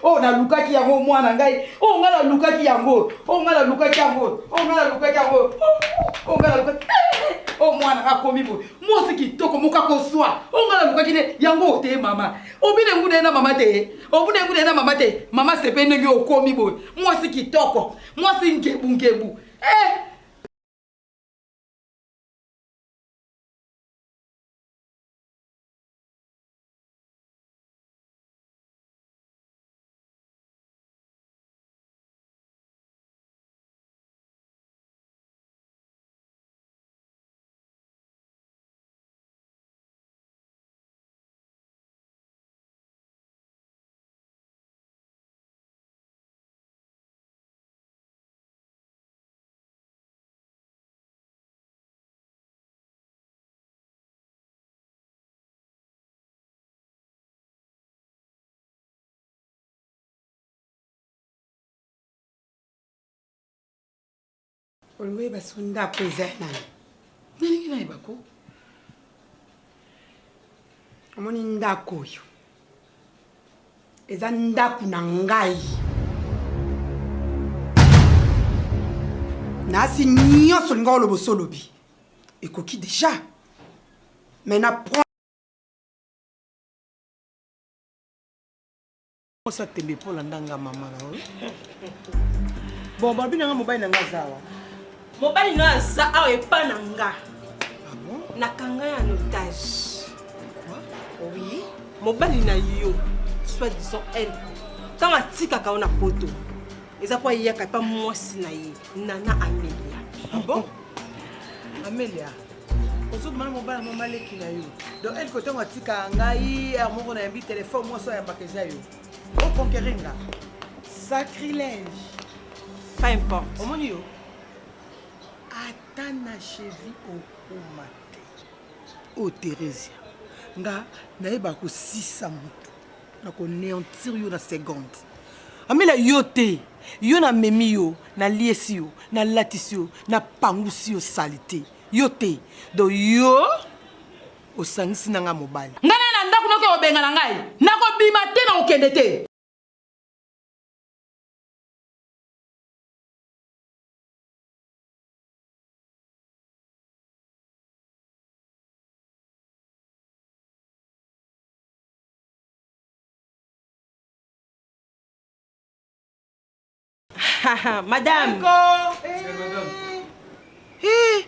Oh na lukaki yango mwana ngai. Oh ngala lukaki yango. Oh ngala lukaki yango. Oh ngala lukaki yango. Oh ngala lukaki. Oh mwana akomi boy. Moi kitoko moka koswa. Oh ngala lukaki ne yango te mama. Obine ngude na mama te. Obine ngude na mama te. Mama sepe ndenge okomi boy. Moi kitoko. Moi ngebu. Olwe basunda kwezana. Nani na ibako? Omoni ndako yo. Eza ndaku na ngai. Nasi nyonso linga olobo solobi. Ekoki déjà. Mais na prend ça tembe pour ndanga mama na. Bon babi nanga mobile nanga zawa. Mobali no aza awa epa na nga. Ah bon? Nakanga ya otage. Quoi? Oui. Mobali na yo, soit disant elle. Tant atika ka ona poto. Eza po yaka pa mwasi na ye. Nana Amelia. Ah bon? Amelia. Ozo mama mobile mama leki na yo. Donc elle côté atika ngai er moko na yambi téléphone moi so ya bakeza yo. O conquéringa. Sacrilège. Pas importe. Omoni yo. Atana cheville au omate. Oh Thérèse. Nga naeba ko 600 moto. Na ko néantir yo na seconde. Amela yo te. Yo na memi yo, na liesi yo, na latisi yo, na pangusi yo salité. Yo te. Do yo osangisi na nga mobali. Ngana na ndaku noke obenga na ngai. Nako bima te na okende te. Madame. C'est madame. Hé,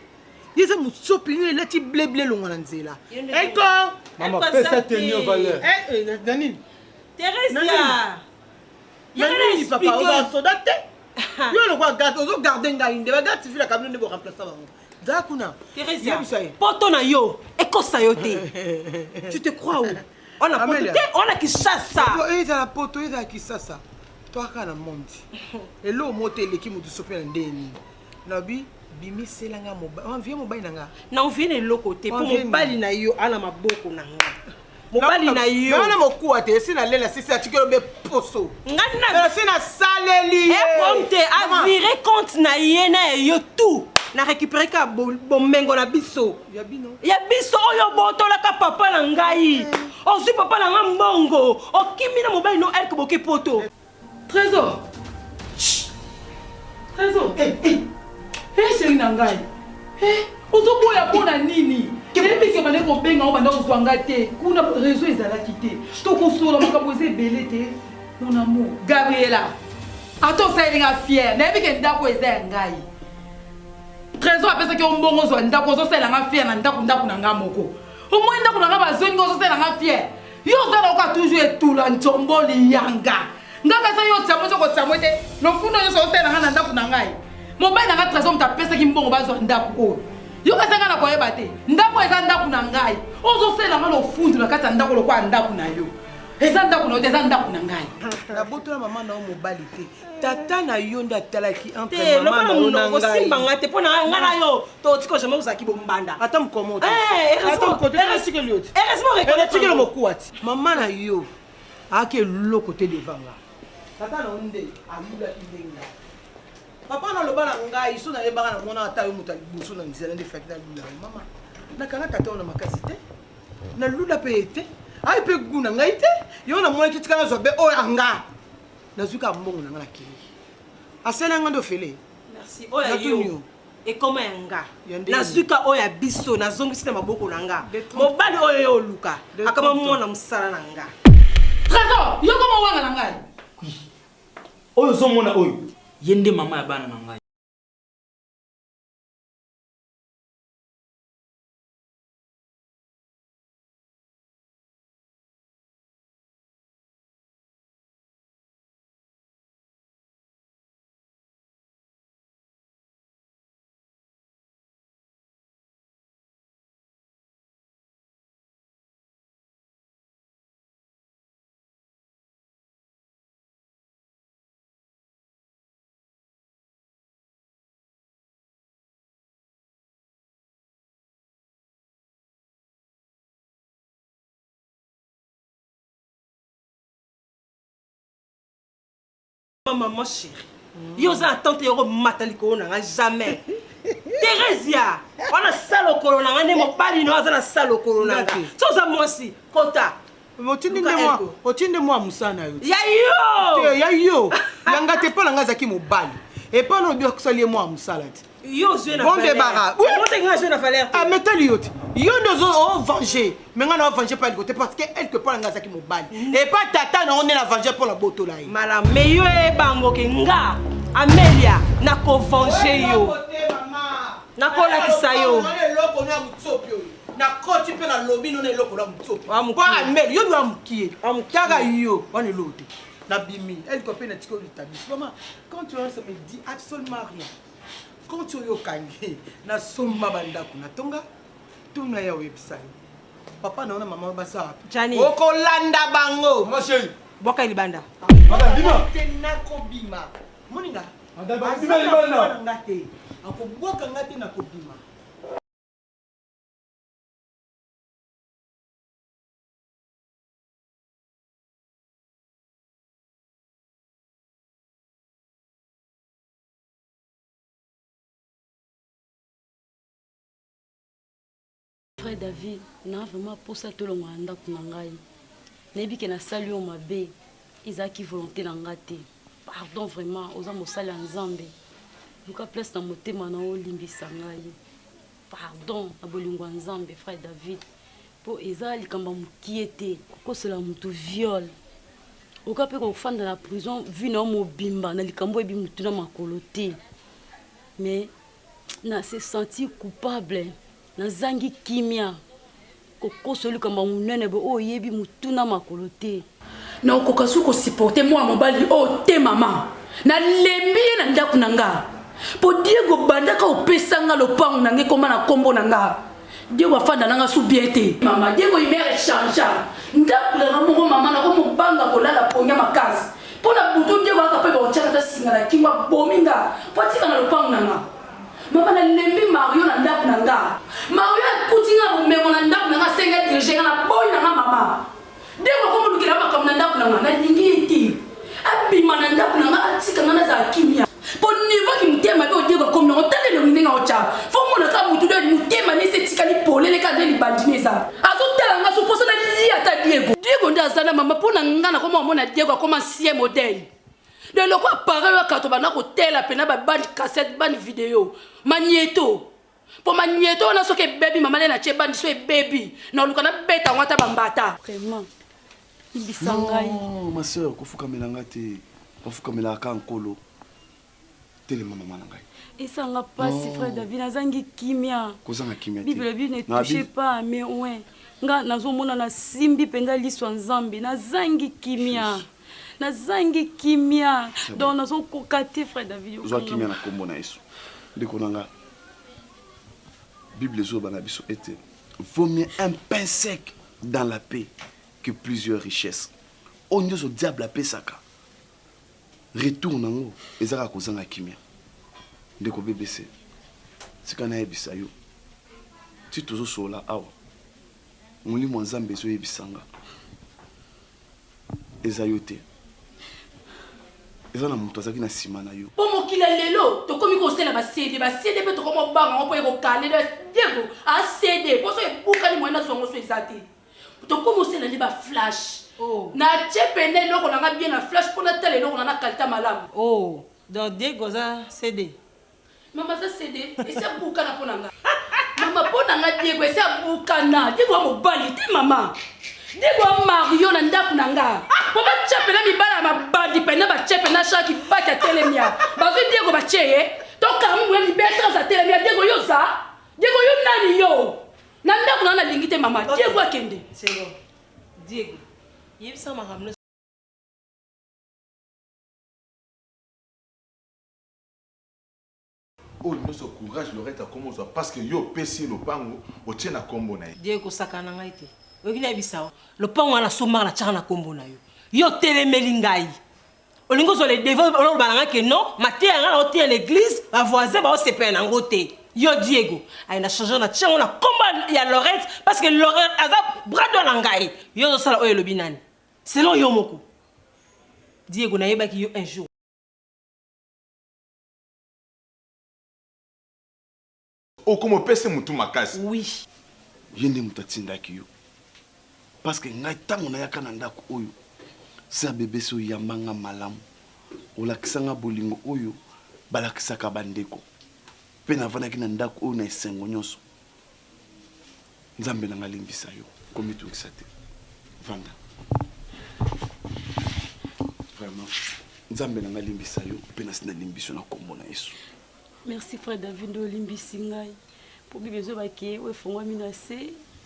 yeza musopi ni leti bleble longa na nzela. Eko. Maman, fais ça tenir valeur. Danine. Thérèse. Nani papa, on va soldate. Yo le quoi garde, on garder ngai ndeba garde tu la camion de bo remplacer bango. Zakuna. Thérèse. Poto na yo, eko sayote. Tu te crois où? On a poto te, on a qui chasse ça. Toi eza la poto, eza qui ça. Toi kana monte. Et l'eau monte l'équipe de sopi na ndeni. Nabi bimi selanga mobile. On vient mobile nanga. Na on vient le côté pour mobile na yo ana maboko na nga. Mobali na yo. Na mokuwa te si na lela si sa tikelo be poso. Ngana si na saleli. E compte a virer compte na yena yo tout. Na récupérer ka bomengo na biso. Ya bino. Ya biso oyo botola ka papa na ngai. O si papa na nga mbongo. O kimi na mobali no el ko boki poto. Trésor. Trésor. Chérie nangai. Ozoboya pona nini? Kebi ke bane ko benga o banda ko zwanga te. Kuna réseau ezala kité. To ko sola makambo ezebele te. Mon amour, Gabriela. Ato sa elinga fier. Na ebi ke ndako eza ngai. Trésor apesa ke ombongo zo ndako zo sela nga fier na ndako na nga moko. O mo ndako na nga bazoni go zo sela nga fier. Yo zala ko toujours etula ntomboli yanga. Ngaka sa yo tsamo ko tsamo te. No funo yo so sela nga na ndako na ngai. Mobile na nga Trésor mtapesa ki mbongo bazo ndako ko. Yo kasanga na koyeba te. Ndako eza ndako na ngai. Ozo sela nga lo fundu na kata ndako lo kwa ndako na yo. Eza ndako na eza ndako na ngai. Na boto na maman na mobali te. Tata na yo nda talaki entre Te lo maman na ko ngai. simba ngate pona ngana yo. To tiko jamais uzaki bombanda. Ata mkomo te. Ata mkoto na sikelo yote. Heureusement reconnaître tikelo mokuati. Maman na yo ake lo côté devant là. Tata na onde amula indenga. Papa na loba na ngai so na yebaka na mona ata yo muta libuso na nzela nde fête na lula mama. Na kanga tata ona makasi te. Na lula pe te. Ai pe guna ngai te. Yo na mona kitika na zobe o anga. nazuka mbongo na ngala kili asena ngando fele merci oya yo ekoma yanga nazuka oya biso nazongisi na maboko na nga mobali oyo yo luka akama mwana musala na nga Trésor yo koma wanga na ngai oyo zomona oyo yende mama ya bana na ngai maman chérie yo za tante yoko mataliko na nga jamais Teresia on a salo corona ngane mo bali no za na salo corona so za mosi kota otinde moi musana yo ya yo yanga te pona ngaza ki mobali et pas no bio kusali moi musalati yo zwe na bon débarras bon nga zwe na valeur ah metali yo yo ndozo o venger mais nga na venger pas le côté parce que elle que pona ngaza ki mobali et pas tata na on est la venger pour la boto là mala mais yo e bango ke nga Amelia na ko venger yo na ko la kisayo loko na mutsopi na koti pe na lobby no na loko na mutsopi kwa Amelia yo do amukie amukiaga yo wana lote na bimi elle que pe na tiko litabis maman quand tu vois ça me dit absolument rien quand tu yo kangi na somba bandaku na tonga tuna ya website papa naona mama basa Jani okolanda bango ma chérie boka libanda madame bima tena ko bima moninga madame bima libanda ngate akobwaka ngate na ko bima Frère David, na vraiment pour ça tout le monde anda kuna ngai. Nebi ke na sali o mabe, izaki volonté na ngate. Pardon vraiment, oza mosali nzambe. Luka place na motema na o limbisa ngai. Pardon, na bolingo nzambe frère David. Po eza likamba mukiete, ko sela mutu viol. Oka pe ko fanda na prison, vu na mobimba na likambo ebi mutu na makolo te. Mais na se senti coupable. Nazangi kimia kokosoli kama munene bo oyebi mutuna makolo te na okokasu ko supporter moi mobali o te mama na lembi na ndaku nanga po Diego bandaka opesanga lopango nange koma na kombo nanga Diego afanda nanga su bien te mama Diego imere changea ndaku na moko mama na ko mobanga kolala ponya makasi po na butu Diego akape ba ochaka ta singala kingwa bominga po tika na lopango nanga mama na lembi Mario na ndaku nanga Mario akutinga bomemo na ndaku nanga senga dirige na boy nanga mama Diego ko mulukira makambo na ndaku nanga na lingiti abima na ndaku nanga atika ngana za kimia po niveau ki mutema be Diego ko mngo tale lo ninga ocha fo mona ka mutu de mutema ni se tika ni polele ka de li bandineza azotala nga so posa na li ata Diego ndazana mama po na ngana ko mona Diego ko ancien modèle de loko appareil akato bana ko tela pena ba band cassette band vidéo magnéto po magnéto na soke baby mama na che band so baby na luka na beta ngata bambata vraiment ibisangai non ma sœur kofuka melanga te kofuka melaka nkolo tele mama ngai esanga pasi frère David nazangi kimia kozanga kimia te Bible ne touchez pas mais ouais nga nazomona na simbi penga liswa nzambe nazangi kimia nazangi kimia donc nazo kokate frère David zo kimia na kombo na Yesu ndiko nanga Bible zo bana biso ete vaut mieux un pain sec dans la paix que plusieurs richesses onyo zo diable a pesaka retour nango ezaka kozanga kimia ndeko BBC sikana ebisa yo ti tozo sola awa mulimo nzambe zo ebisanga ezayote ezana mutu azaki na sima na yo po mokila lelo tokomi kosela basede pe tokomo banga ngo po ekokale Diego asede po so ebuka ni mwana zongo so ezate tokomi osela ni ba flash Oh. Na tchepene loko na bien na flash pour la télé loko na kalita malamu. Oh. Donc Diego ça CD. Maman ça CD. Et c'est bukana pour nanga. Maman pour nanga Diego c'est bukana. Diego mo bali te maman. Diego Mario na ndaku nanga. Pour ba tchepene mi bala ma badi pena ba tchepene shaki ba ta télé mia. Ba zo Diego ba cheye. Donc quand même liberté sa télé mia Diego yo ça. Diego yo nani yo. Na ndaku na lingite maman. Diego akende. C'est bon. Diego. Il ça m'a ramené. Oh, nous ce courage Lorette a commencé parce que yo pesi le pango au tien na combo na. Diego sakana ngaite. Okina bisawa. Le pango na somar na tchana combo na yo. Yo telemeli ngai. Olingo zo le devant on balanga que non, maté nga na à l'église, va voisin ba o sepe na ngote. Yo Diego, ay na changer na tchana na combo ya Lorette parce que Lorette aza brado na ngai. Yo zo sala oyo lobi nani. Selon yo moko. Diego na yeba ki yo un jour. Oh, comment pèse mutu makasi? Oui. Yende mutatindaki yo. Parce que ngai tango na yaka na ndako oyo. Sa bébé so yambanga malamu. Olakisanga bolingo oyo balakisaka bandeko. Pe na vanaki na ndako oyo na esengo nyonso. Nzambe na ngalimbisa yo. Komi tungisa te. Vanda. Vraiment. Nzambe na ngalimbisa yo pe na sina limbiso na kombo na Yesu. Merci frère David de Olimbisi ngai. Pour bien besoin baki we fongwa minase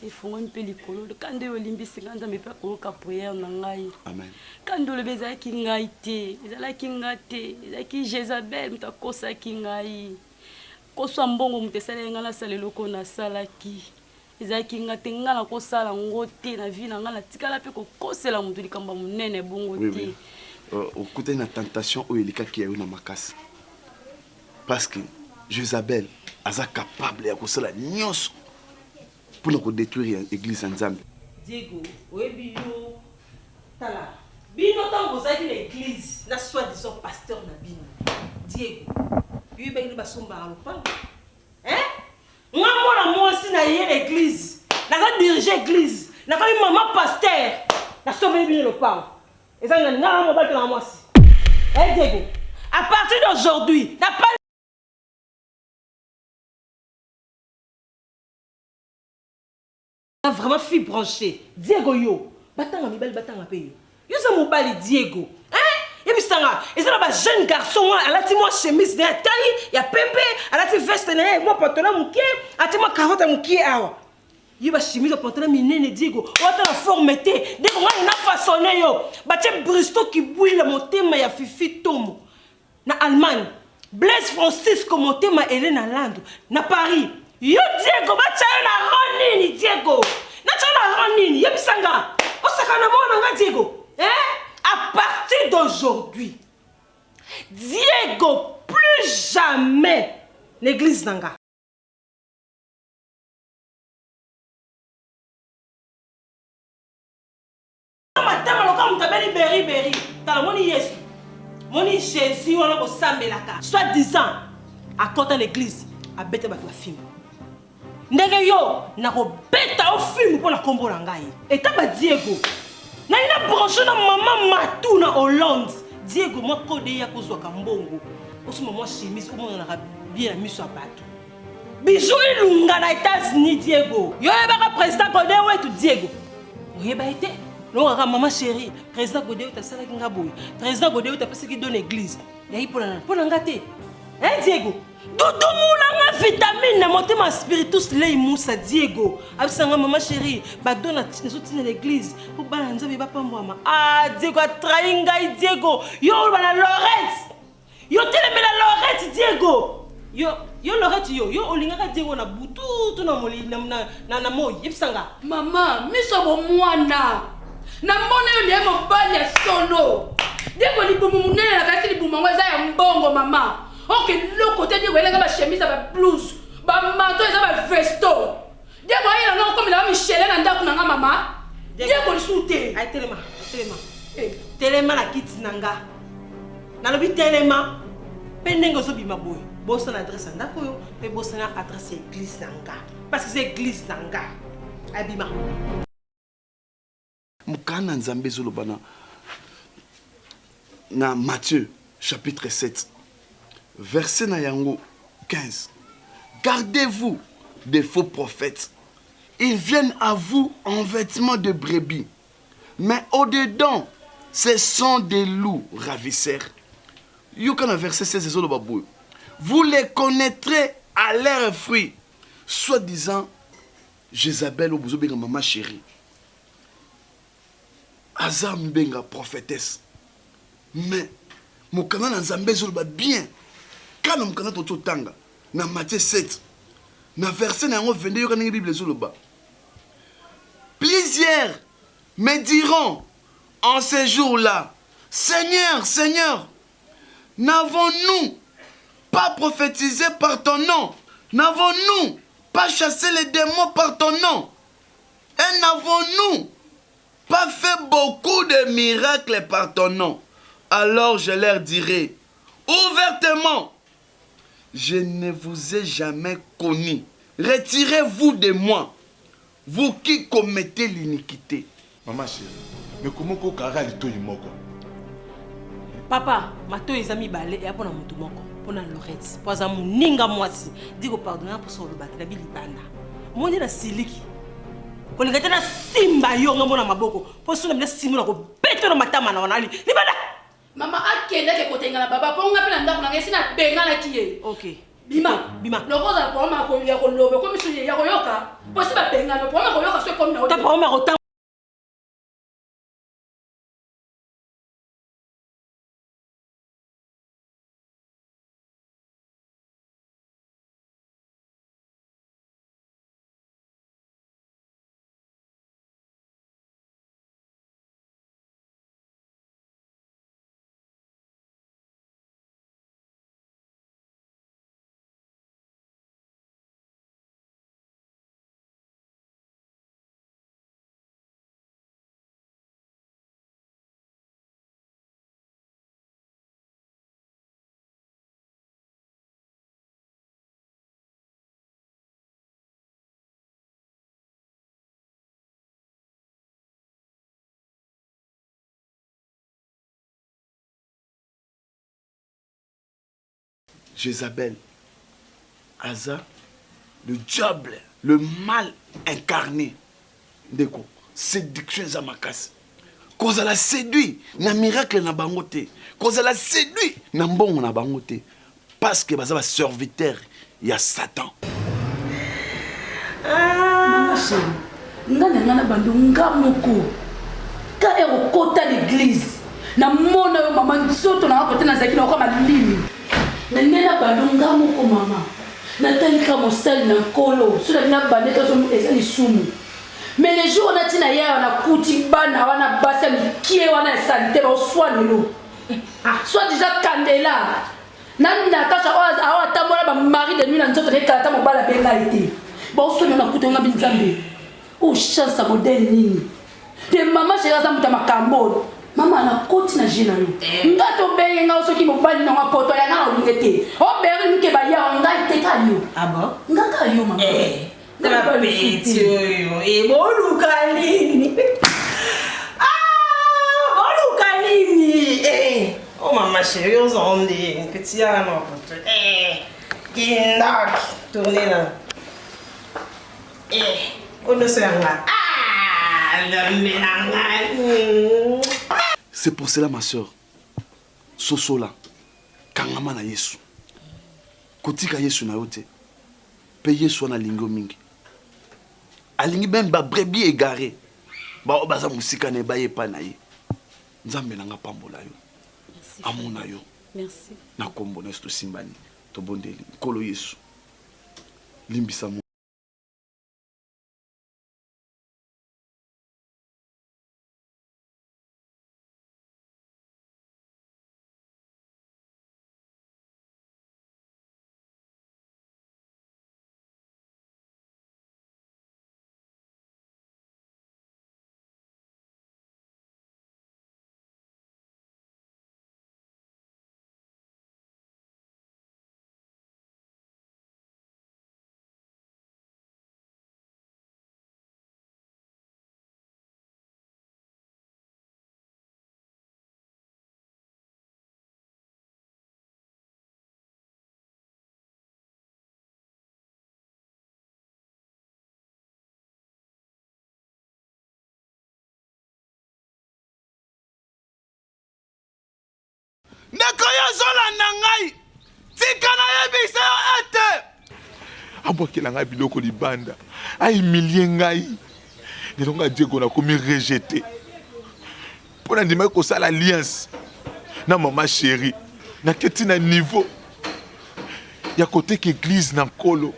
et fongwa mpe likolo. Quand de Olimbisi ngai nzambe pe ko ka prière na ngai. Amen. Quand de le beza ki ngai te, ezala ki ngate, ezala ki Jezabel mutakosa ki ngai. Koso mbongo mutesala ngai na salelo ko na salaki. Ezala ki ngate ngai na ko sala ngote na vie na ngai na tikala pe ko kosela mutu likamba munene bongo te. Au côté de la tentation, où il y a eu na makasi. Parce que Jezabel est capable de faire la nyos pour nous détruire l'église en Zambie. Diego, oyebi yo tala. Bino tant vous avez l'église, na soi-disant pasteur na bino. Diego, yo ba ni basomba a lopango. Hein? Moi aussi na yé l'église. Na ka diriger l'église. Na ka maman pasteur. Na somba bino lopango. Et ça na mo ba na moi aussi. Eh Diego, à partir d'aujourd'hui, n'a pas vraiment fille branchée. Diego yo, batanga mibali batanga pe yo. Yo za mobali Diego. Hein? Et puis ça et ça ba jeune garçon elle a dit moi chemise de taille, ya pembe, elle a dit veste na moi pantalon mukie, a dit moi carotte mukie awa. Yo ba chemise pantalon minene Diego. O ta la formeté, de ko na façonné yo. Ba tie Bristo qui bouille le motema ya Fifi Tomo. Na Allemagne. Blaise Francisco motema Elena Lando na Paris. Yo Diego ba tshana na ronini Diego. Na tshana na ronini yebisanga. O sakana mona nga Diego. À partir d'aujourd'hui, Diego plus jamais l'église nanga. Madame loka mutabeli beri. Tala moni Yesu. Moni Jésus on a ko sambelaka. Soit disant à côté l'église a bête ba la film. Ndenge yo na ko beta au film pour la combo na ngai. Et taba Diego. Na ina branché na maman Matou na Hollande. Diego mo kode ya ko zoka mbongo. Osu maman chemise o mo na bien na miso abato. Bijou ilunga na États-Unis Diego. Yo eba président kode wetu Diego. Oyeba été non, maman chérie, président Godé ta sala kinga boy. Président Godé ta pesi ki donne église. Yayi pour ngate. Hein Diego? Doudou moulanga vitamine na motema spiritus lei Moussa Diego. Abisanga maman chérie, ba dona tine l'église pour bana nzabe ba pambwama. Ah Diego a trahi ngai Diego. Yo bana Lorette. Yo telemela Lorette Diego. Yo Lorette yo olingaka Diego na butu tu na moli na moyi. Yebisanga. Maman, miso bo mwana. Na mona yo ndiye mobali ya solo. Diego libumu munene na kasi libumu ngweza ya mbongo mama. Ok, le côté Diego elenga ba chemise ba blouse, ba manteau eza ba vesto. Diego ayela non comme la Michel na ndaku nanga mama. Diego lisute. Ay telema. Telema la kiti nanga. Na lobi telema. Pendengo so bima boy. Bossa na adresse ndako yo, pe bossa na adresse église nanga. Parce que c'est église nanga. Abima. mokana nzambe ezoloba na Matthieu chapitre 7 verset na yango 15. Gardez-vous des faux prophètes. Ils viennent à vous en vêtements de brebis, mais au-dedans, ce sont des loups ravisseurs. Yokana verset 16, vous les connaîtrez à leurs fruits. Soi-disant, Jézabel ou Bouzoubenga maman chérie. Azar Mbenga prophétesse. Mais, mon canal en Zambé zolba bien. Quand on canal toto tanga, na Matthieu 7, na verset na 22, yokana ngi Bible zolba. Plusieurs me diront en ces jours-là, Seigneur, Seigneur, n'avons-nous pas prophétisé par ton nom? N'avons-nous pas chassé les démons par ton nom? Et n'avons-nous pas fait beaucoup de miracles par ton nom? Alors je leur dirai ouvertement, je ne vous ai jamais connu. Retirez-vous de moi, vous qui commettez l'iniquité. Maman chérie, mais comment qu'on carré les toits moko? Papa, mato ezami balé et apona mutu moko, pona Lorette. Poza muninga mwasi, digo pardonner pour son lobat la bili banda. Moni na siliki. Ko lingata na simba yo ngomona maboko, po sona mna simula ko beto na matama na wanali. Libanda. Mama akenda ke kotenga na baba po nga pena ndako na ngesi na benga na kiye. OK. Bima. Lokoza po ma ko ya ko lobe ko misuye ya ko yoka. Po si ba benga no po ma ko yoka so comme na. Ta po ma ko Jézabel, Asa, le diable, le mal incarné. Deko, séduction Zamakas. Cause elle a séduit, na miracle na bangote. Cause elle a séduit, na bon na bangote. Parce que baza serviteur, il y a Satan. Maman chérie, ngana ngana bandu ngamoko. Ka ero kota l'église. Na mona yo maman nsoto na kote na zaki na kwa malimi. Na nena bandu ngamoko mama. Na talika mosali na kolo. Sura na bandeka so ezali sumu. Mais les jours on a tina ya na kuti bana wana basa mikie wana santé ba soin lo. Soit déjà Candela. Nanda kasha oza awa tamola ba mari de nuit na nzoto ne kata mobala benga été. Ba soin na kuti nga binzambe. Oh chance modèle nini. De maman chérie za muta makambo. Mama na koti na jina yo. Ngato beye nga osoki mobali na mapoto ya nga olingete. O beri nke ba ya nga iteka yo. Ah bon? Ngaka yo mama. Tama peti yo. E boluka nini? Ah, boluka nini? Oh maman chérie, on s'en dit petit ya na poto. Kindak, tourner là. On ne se nga. C'est pour cela, ma soeur, Sosola, Kangama na Yesu, Kotika Yesu na yote, pe Yesu na lingo mingi. Alingi ben ba brebis égaré, ba obaza musika ne ba yepa na ye. Nzambe nanga pambola yo. Amona yo. Merci. Na kombo na Yesu simbani, to bondeli, kolo Yesu. Limbisa ndeko yo zolanda ngai tika nayebisa yo ete abwakela ngai biloko libanda ahumilie ngai lelo nga diego nakomi rejete mpo na ndimaki kosala alliance na mama chéri naketi na niveau ya koteka église na nkolo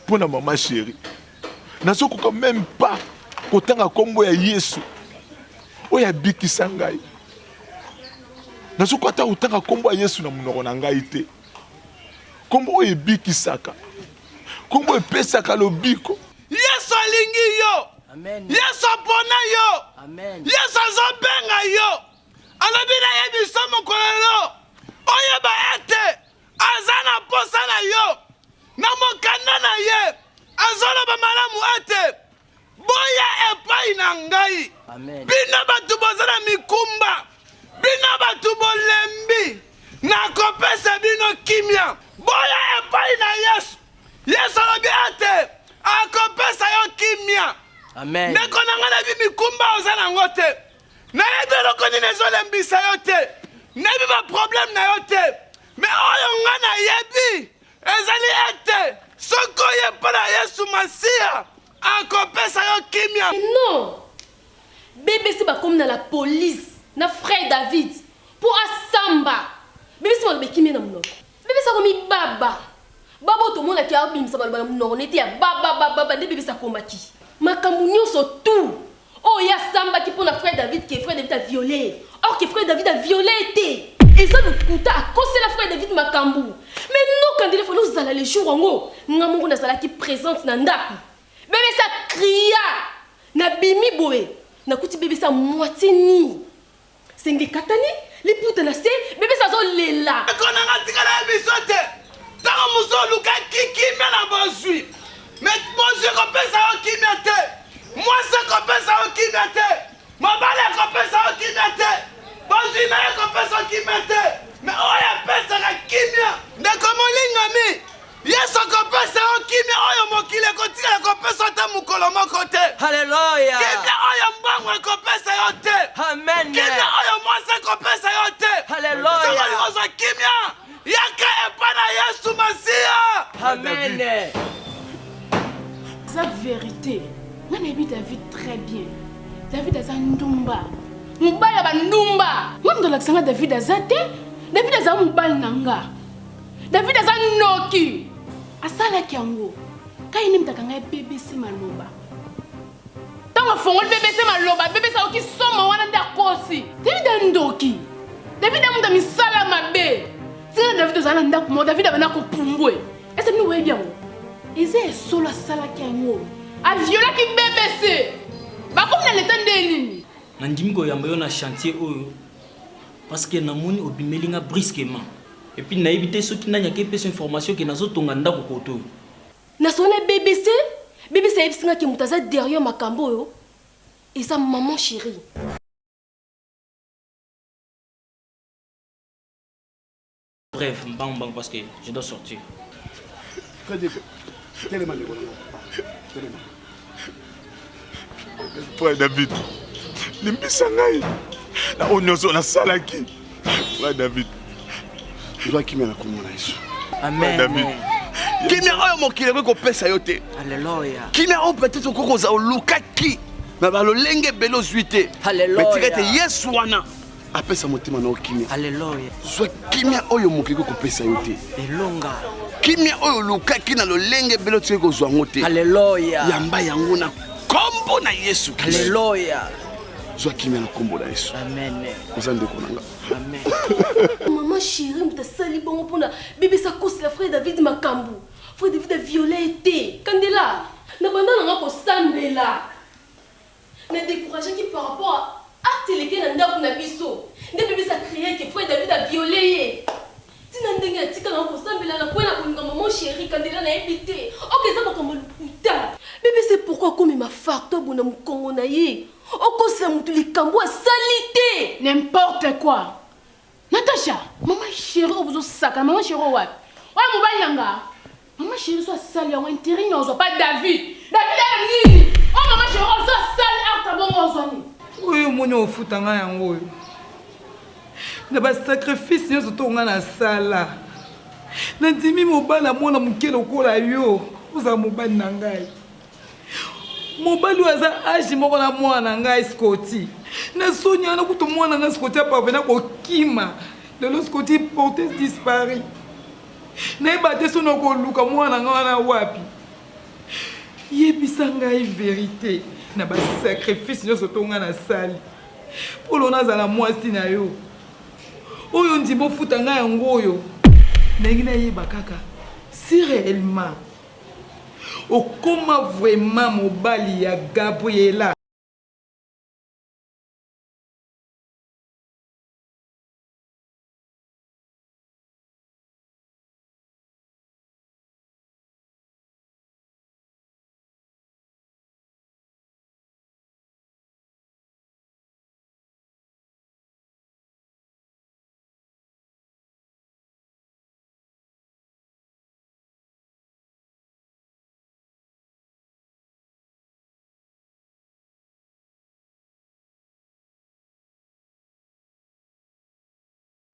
mpo na mama chéri nazokoka même pas kotanga nkombo ya yesu oyo abikisa ngai nazokoka ata kotanga nkombo ya yesu na monoko na ngai te nkombo oyo ebikisaka nkombo epesaka lobiko. Yesu alingi yo. Amen. Yesu apona yo. Amen. Yesu azobenga yo. Alobi na yebiso mokolo lelo oyeba ete aza na posa na yo na mokanda na ye azoloba malamu ete boya epai na ngai. Amen. Bino batu boza na mikumba, bino batu bolembi nakopesa bino kimia boya epai na Yesu. Yesu alobi ete akopesa yo kimia. Amen. Ndeko na nga na bi mikumba oza nango te, nayebi eloko nini ezolembisa yo te, nayebi baproblème na yo te, me oyo nga nayebi ezali ete soki oye mpo na Yesu Masiya akopesa yo kimia. Non, bébé c'est pas comme dans la police, na frère David pour asamba. Bébé c'est pas kimia na mnoko. Bébé c'est comme baba. Baba tout le monde qui a bim ça ba mnoko neti ya baba de bébé ça combattu. Makambu nyonso tout. Oh ya samba qui pour na frère David qui frère David a violé. Or que frère David a violé été. Et ça nous coûte à cause de la frère David Makambu. Mais non quand il faut nous aller les jours en haut. Ngamongo na sala qui présente na ndaku. Bébé ça cria. Na bimi boé. Na kuti bébé ça moitié ni. Senge katani, li puta na se, bébé ça zo lela. Kona nga tika na bisote. Tango muso luka kikimia na bozui. Mais bozui kopesa yo kimia te. Moi c'est kopesa yo kimia te. Mabale kopesa yo kimia te. Bozui na kopesa yo kimia te. Mais oya pesa ka kimia. Ndeko molingami. Yesu kopesa yo kimia oyo mokile kotika kopesa ta mukolo moko te. Hallelujah. Kimia oyo mbangwe kopesa yo te. Amen. Kimia oyo mwase kopesa yo te. Hallelujah. Soko likozo kimia. Yaka epana Yesu Masiya. Amen. C'est la vérité. Moi, j'ai David très bien. David a ndumba. Mubala ba ndumba. Moi, dans l'accent David a zate. David a mubala nanga. David a noki. Asala kiango. Kai ni mtakanga BBC maloba. Tango fongol BBC maloba. BBC oki soma wana ndakosi. David a ndoki. David a munda misala mabe. Si David a ndaku mo David a bana ko pumbwe. Est-ce que nous voyons bien? Ils est solo sala kiango. A viola ki BBC. Ba comme na l'état nini. Nandimi ko yamba yo na chantier oyo parce que namoni obimelinga brusquement. Et puis na éviter ceux qui n'ont pas pesa information qui nazo tonga ndako koto. Na sona BBC, BBC ebisinga ki mutaza derrière makambo yo. Et sa maman chérie. Bref, bang parce que je dois sortir. Frère David, limbisa ngai na onyoso na salaki. Frère David, tu dois kimia na komona Yesu. Amen. David. Kimia oyo mokile ko pesa yo te. Alléluia. Kimia o peut-être ko za olukaki na balolenge belo zuite. Alléluia. Mais tirete Yesu wana apesa motima na okimia. Alléluia. Soit kimia oyo mokile ko pesa yo te. Elonga. Kimia oyo lukaki na lolenge belo tse ko zwa ngote. Alléluia. Yamba yango na kombo na Yesu. Alléluia. Soit kimia na kombo na Yesu. Amen. Kozande konanga. Amen. Maman chérie, mta sali bongo pona bébé ça cause la frère David Makambu. Frère David a violé été. Kandela, na banda nga ko sambela. Na découragé qui par rapport à acte na ndako na biso. Nde bébé ça crié que frère David a violé. Tina ndenge atika nga ko sambela na kwena ko maman chérie Kandela na ébité. OK ça makambo putain. Bébé c'est pourquoi comme ma facteur bona mukongo na ye. Oko sa mutu likambo a salité. N'importe quoi. Natacha, maman chérie, au besoin sac, maman chérie, ouais. Ouais, mon bailanga. Maman chérie, soit sale, on intérêt, on soit pas David. David a dit. Oh, maman chérie, on soit sale, ah, t'as bon, on soit ni. Oui, mon yo futanga yango. na basacrifice nyonso tonga na sala nandimi mobala mwana moke lokola yo ozala mobali na ngai mobali oyo aza age moko na mwana na ngai Scotty na soni wana kutu mwana na ngai Scotty apavena kokima lelo Scotty porte dispari nayeba te soni okoluka mwana na ngai wana wapi yebisa ngai verité na basacrifice nyonso tonga na sali mpo lona azala mwasi na yo oyo ndima ofuta ngai yango oyo ndenge nayeba kaka si réellement okoma vraiment mobali ya Gabriela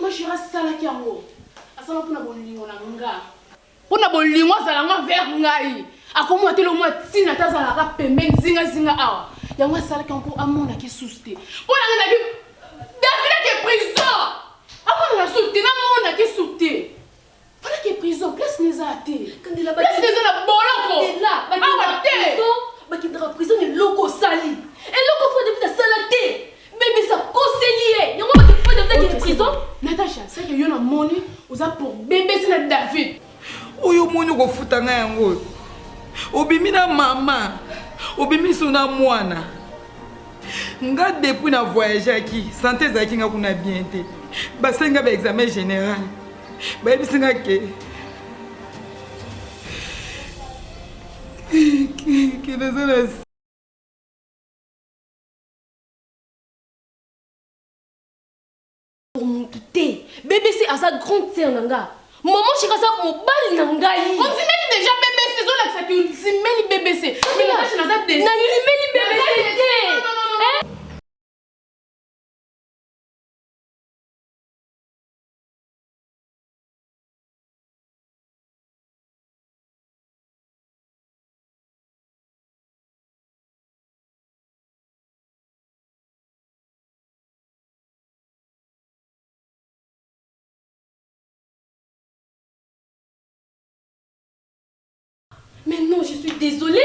Je reste là qui yango. Asala pona bolingo na nga. Pona bolingo azala nga vers ngai. Akomo atelo mo tina tazala ka pembe zinga awa. Yango asala ki yango amona ki souste. Pona nga na ki David ke prison. Amona na souste na mona ki souste. Pona ki prison place neza ate. Kandila ba. Place neza na boloko. Là, ba prison, ba ki dra prison ni loko sali. Et loko fo de ta salate. Bébé ça conseiller. Yango ba ki fo de prison. Natacha, c'est que yon a money, vous a pour bébé c'est la David. Oyo moni ko futa nga yango. Obimi na mama. Obimi sona mwana. Nga depuis na voyage aki, santé zaki nga kuna bien te. Ba senga ba examen général. Ba bisinga ke. Ke nazala Bébé c'est à sa grande sœur nanga. Maman chérie ça mobile nanga yi. On dit même déjà bébé c'est zo là ça que on dit même bébé c'est. Mais là je n'ai pas de. Na dit même bébé c'est. Hein? Mais non, je suis désolée.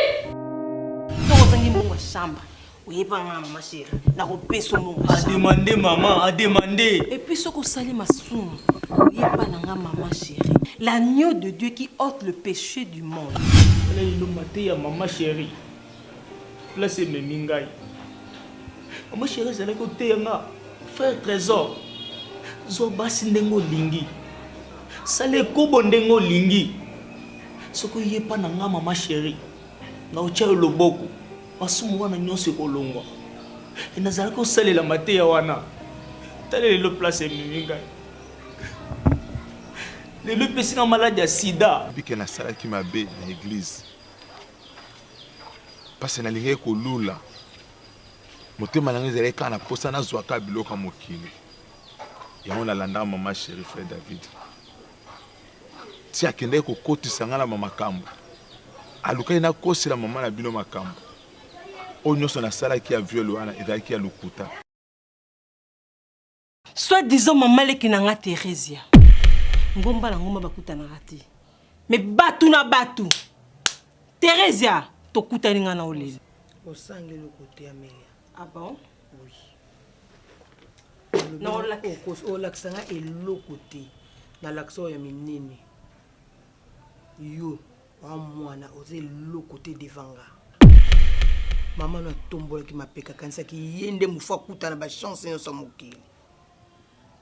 Chambre. Oui, pas maman chérie. La repèse mon. A demander maman, a demander. Et puis ce que sali ma soum. Oui, pas maman chérie. L'agneau de Dieu qui ôte le péché du monde. Là il nous maté ya maman chérie. Là c'est memingai. Maman chérie c'est là côté yanga. Frère trésor. Zo basi ndengo lingi. Sale kobo ndengo lingi. Soko yepa na nga mama chérie na ucha loboko masumu wana nyonso kolongwa e nazala ko salela mateya wana tale le place minga le pesi na malade ya sida bike na sala ki mabe na église parce na linge ko lula motema na ngezele kana posa na zwaka biloka mokili yango na landa mama chérie frère David si akende ko kotisa ngala mama makambo alukai na kosila mama na bino makambo onyo sona sala ki a viol wana ezaki ya lukuta soit disant maman leki na nga Theresia ngomba la ngomba bakuta na rati mais batu na batu Theresia to kuta ni nga na olele au sangue le côté Amélia. Ah bon? Oui. Non au laksanga et le côté na lakso ya minene yo wa mwana oze le côté devanga maman na tombola ki mapeka kanisa ki yende mufa kuta na ba chance yo samokili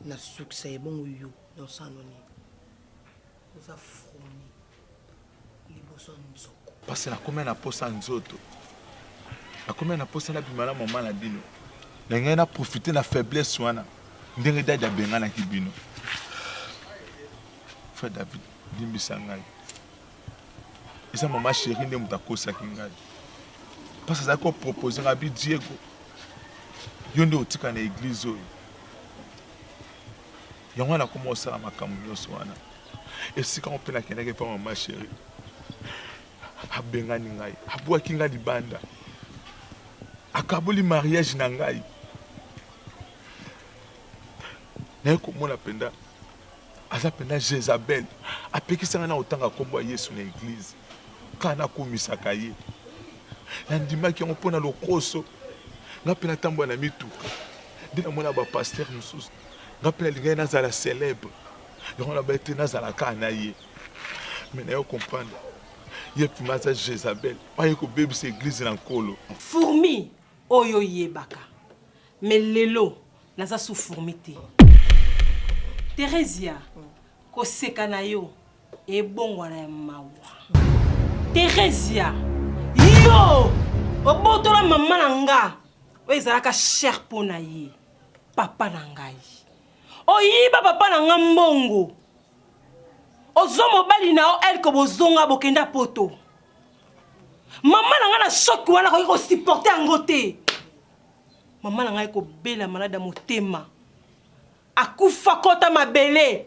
na succès bon yo dans sanoni oza fourni liboso nzoko parce na combien na posa nzoto na combien na posa na bimala maman na bino na ngai na profiter na faiblesse wana ndenge dada benga na kibino frère David limbisa ngai esa maman chérie nde mutakosa kingai parce que ça ko proposer ngabi Diego yo nde otika na église oyo yango wana koma osala makambo nyonso wana esika ngo mpe nakendaki mpa mama sheri abengani ngai abwaki ngai libanda akaboli mariage na ngai naye komona mpenza aza mpenza Jezabel apekisanga na otanga kombo ya Yesu na eglize kaka nakumisaka ye nandimaki yango mpo na lokoso nga mpe natambola na mituka nde namona bapaster mosusu nga mpe nalingai nazala célèbre yango na baete nazala kaka na ye me naye comprendre ye mpima aza Jezabel aye kobebisa eglize na nkolo fourmi oyo yebaka me lelo naza su fourmi te Teresia koseka na yo ebongwana ya mawa Teresia yo obotola mama na nga oyo ezalaka cher mpo na ye papa na ngai oyiba papa na nga mbongo ozo mobali na yo elko bozonga bokenda poto mama na nga na shoki wana koki kosiporte yango te mama na ngai kobela malade ya motema akufa kota mabele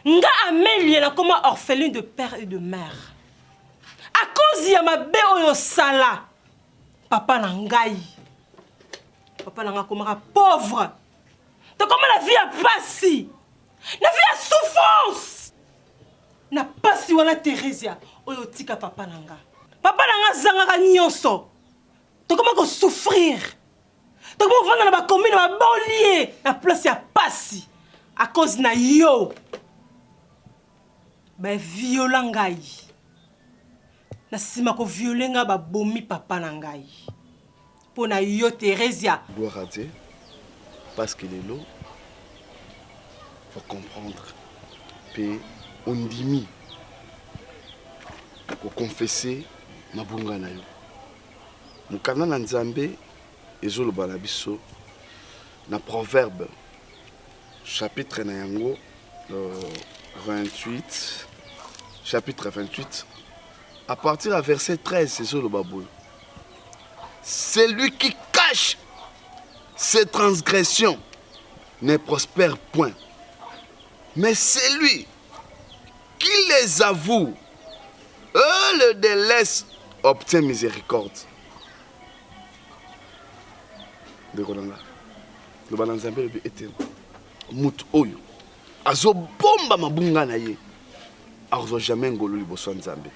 nga Amélie na koma orpheline de père et de mère à cause ya mabe oyo sala papa na ngai papa na nga komaka pauvre to koma la vie ya pasi na vie ya souffrance na pasi wana Teresia oyo tika papa na nga zangaka nyonso to koma ko souffrir to koma vanda na ba commune ba bolie na place ya pasi à cause na yo ba viola ngai na sima ko violer nga ba bomi papa na ngai pour na yo Teresia gloire à Dieu parce qu'il est là faut comprendre puis on dimi pour confesser mabunga na yo mukana na nzambe ezoloba na biso na proverbe chapitre na yango 28 chapitre 28 à partir du verset 13 ezoloba boy celui qui cache ses transgressions ne prospère point mais celui qui les avoue le délaisse obtient miséricorde. Dekolanga. Le balanzambe le ete mutu oyo. Azo bomba mabunga na ye. Azo jamais ngolo liboso nzambe.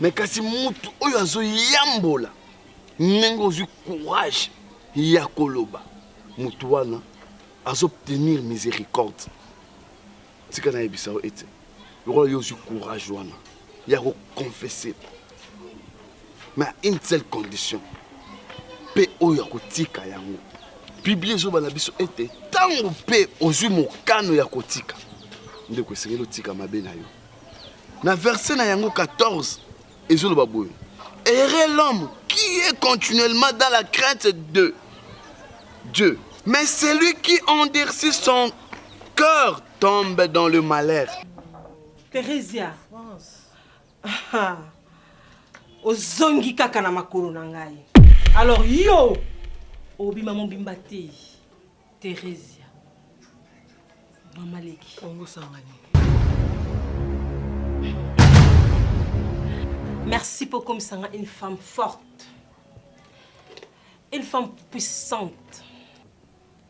Mais kasi mutu oyo azo yambola. Nengo zu courage ya koloba. Mutu wana azo obtenir miséricorde. Tika na yebisa ete. Yo yo zu courage wana. Il y a confessé. Mais à une seule condition. Pe oyo kotika yango. Biblia zo bana biso ete tango pe ozu mokano ya kotika. Ndeko sengelo tika mabe na yo. Na verset na yango 14 ezolo baboyo. Errez l'homme qui est continuellement dans la crainte de Dieu. Mais celui qui endurcit son cœur tombe dans le malheur. Teresia. Ozongi kaka na makolo na ngai. Alors yo obima mombimba te Teresia. Mama leki. Ongo sangani. Merci pour comme ça une femme forte. Une femme puissante.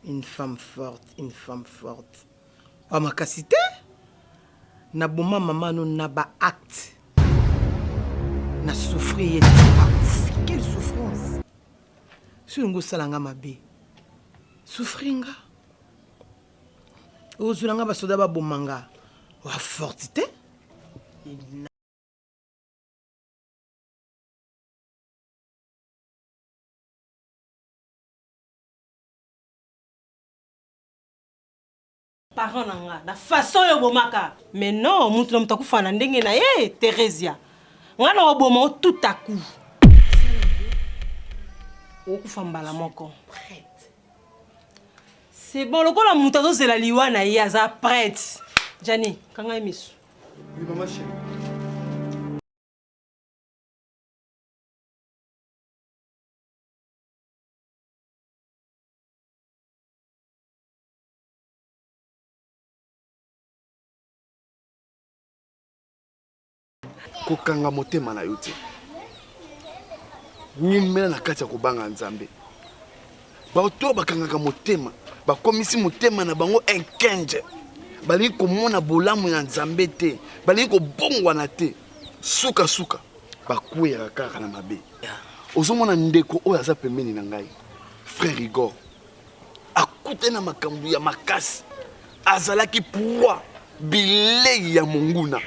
Une femme forte, une femme forte. Ah ma kasite? Na boma maman no na ba acte. Na souffrir quelle souffrance. Sungo salanga mabe. Souffringa. Ozulanga ba soda ba bomanga. Wa fortité. Parents nanga na façon yo bomaka. Mais non, mutu na mutakufa na ndenge na ye Teresia. Ngana oboma tout à coup. Okufa mbala moko. C'est bon, le la mutato c'est la liwana ye aza prête. Jani, kanga emisu. Oui, maman chérie. kokanga motema na yo te wumela na kati ya kobanga nzambe bato bakangaka motema bakomisi motema na bango enkenje balingi komona bolamu ya nzambe te balingi kobongwana te suka bakweyaka kaka na mabe ozomona ndeko oyo aza pembeni na ngai frère Igor akute na makambo ya makasi azalaki pourwa bilei ya monguna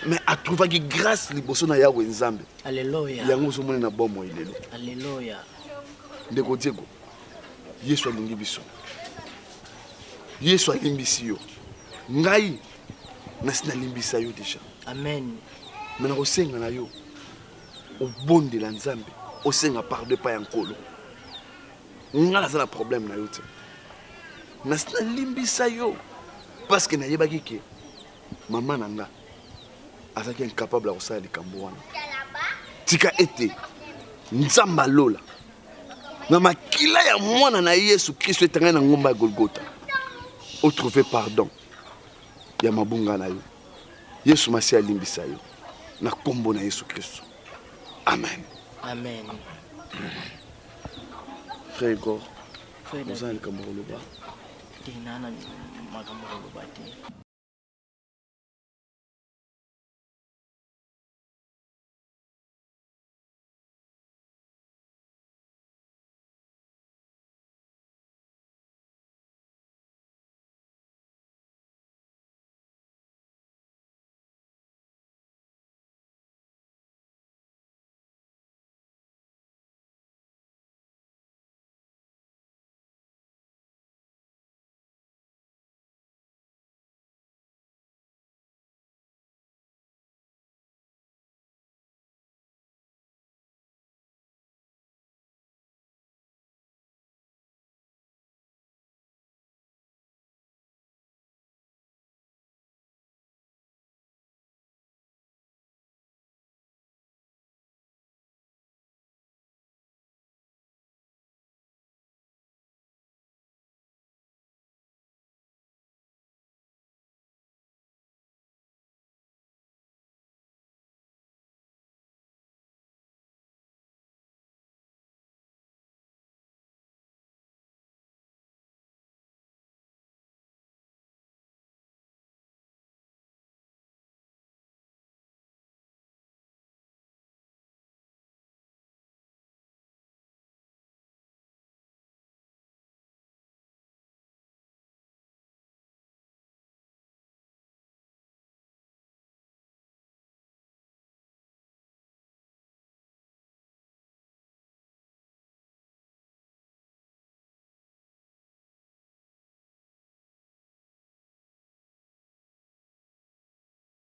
mais atrouvaki grâce liboso na yawe nzambe Alléluia. yango ozomona na bomo elelo Alléluia. ndeko Diego Yesu alingi biso Yesu alimbisi yo ngai nasi nalimbisa yo deja Amen. me na kosenga na yo obondela nzambe osenga pardon pa ya nkolo nga naza na problème na yo te nasi nalimbisa yo parce que nayebaki ke mama na nga azalaki incapable ya kosala likambo wana tika ete nzambe alola na makila ya mwana na Yesu Kristo etanga na ngomba ya Golgotha o trouver pardon ya mabunga na yo Yesu masi alimbisa yo na kombo na Yesu Kristo amen Amen. frère Igor Frère oza na likambo koloba Dinana makambo koloba te.